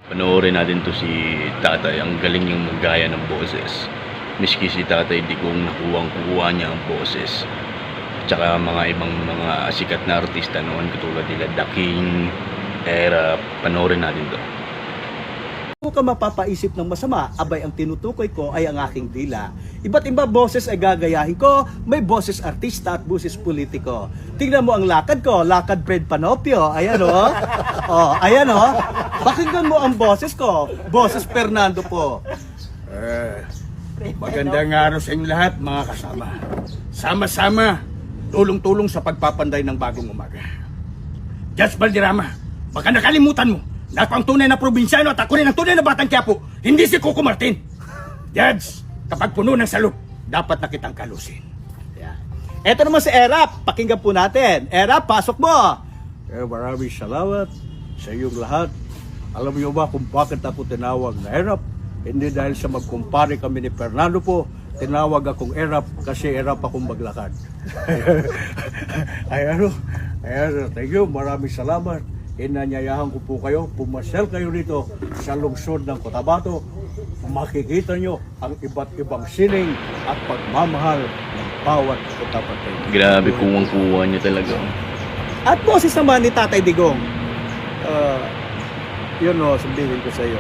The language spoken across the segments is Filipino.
Panoorin natin to si tatay. Ang galing niyang maggaya ng boses. Miski si tatay Digong nakuha niya ang boses. Tsaka mga ibang mga sikat na artista noon katulad nila The King, Era. Panoorin natin to. Kung ka mapapaisip ng masama, abay ang tinutukoy ko ay ang aking dila. Iba't iba boses ay gagayahin ko, may boses artista at boses politiko. Tingnan mo ang lakad ko, lakad Fred Panopio, ayan o. Oh, ayan o. Pakinggan mo ang boses ko, boses Fernando po. Magandang araw sa inyong lahat, mga kasama. Sama-sama, tulong-tulong sa pagpapanday ng bagong umaga. Judge Valderrama, baka nakalimutan mo na ako ang tunay na probinsyano at ako rin ang tunay na batang Quiapo, hindi si Coco Martin. Judge, kapag puno ng salop, dapat na kitang kalusin. Eto naman si Erap, pakinggan po natin. Erap, pasok mo. Maraming salamat sa iyong lahat. Alam niyo ba kung bakit ako tinawag na Erap? Hindi dahil sa magkumpare kami ni Fernando po, tinawag akong Erap kasi Erap akong maglakad. Ayan, thank you, maraming salamat. Inanyayahan ko po kayo, pumasyal kayo rito sa lungsod ng Cotabato. Makikita nyo ang iba't ibang sining at pagmamahal ng bawat Cotabato. Grabe, kuwang-kuwa niya talaga. At boses naman ni Tatay Digong. Yun o, sabihin ko sa iyo,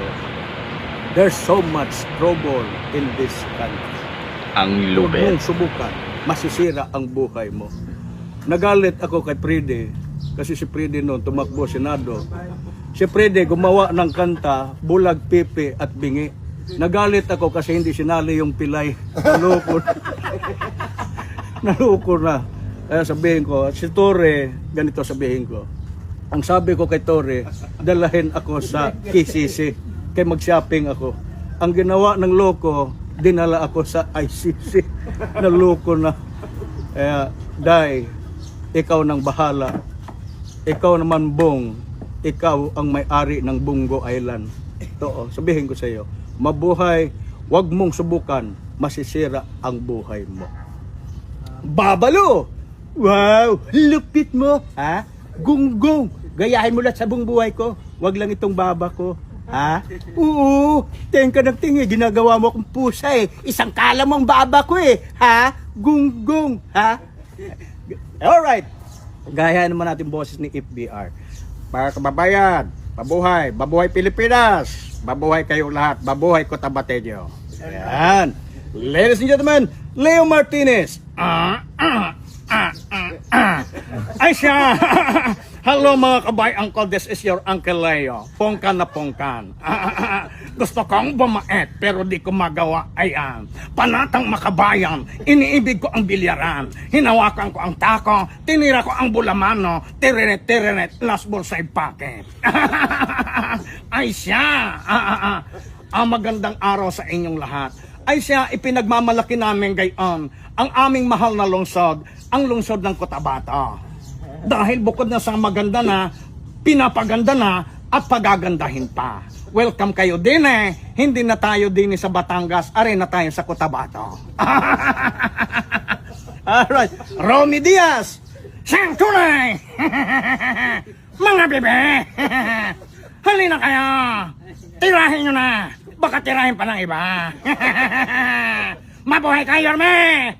there's so much trouble in this country. Ang Huwag lupet. mong subukan, masisira ang buhay mo. Nagalit ako kay Prede, kasi si Prede noon tumakbo Senado. Si Prede gumawa ng kanta, Bulag, Pipi at Bingi. Nagalit ako kasi hindi sinali yung pilay. Naloko na. Naloko na. Kaya sabihin ko, si Torre, ganito sabihin ko. Ang sabi ko kay Torre, dalahin ako sa KCC, kay mag-shopping ako. Ang ginawa ng loko, dinala ako sa ICC. Naloko na. Kaya, Day, ikaw nang bahala. Ikaw naman, Bong, ikaw ang may-ari ng Bungo Island. Ito, sabihin ko sa iyo, mabuhay, wag mong subukan, masisira ang buhay mo. Babalo! Wow! Lupit mo! Ha? Gunggong! Gayahin mo lahat sa buong buhay ko. Wag lang itong baba ko. Ha? Oo! Tingin ka ng tingin. Ginagawa mo akong pusa eh. Isang kala mong baba ko eh. Ha? Gunggong! Ha? Alright! Gayahin naman natin boses ni FBR. Mga kababayan, mabuhay, mabuhay Pilipinas, mabuhay kayong lahat, mabuhay Cotabateño. Ayan. Ladies and gentlemen, Leo Martinez. Ay siya! Hello mga kabay, Uncle, this is your Uncle Leo. Pongkan na pongkan. Gusto kong bumait pero di ko magawa. Ayan. Panatang makabayan, iniibig ko ang bilyaran. Hinawakan ko ang tako, tinira ko ang bulamano, tirinet, last bullseye pocket. Ay siya! Magandang araw sa inyong lahat. Ay siya, ipinagmamalaki namin gayon ang aming mahal na lungsod, ang lungsod ng Cotabato. Dahil bukod na sa maganda na, pinapaganda na at pagagandahin pa. Welcome kayo din eh. Hindi na tayo din sa Batangas, are na tayo sa Cotabato. Alright. Romy Diaz. Siyang tunay! Mga bebe! Halina kayo! Tirahin nyo na! Baka tirahin pa ng iba! Mabuhay kayo, Yorme!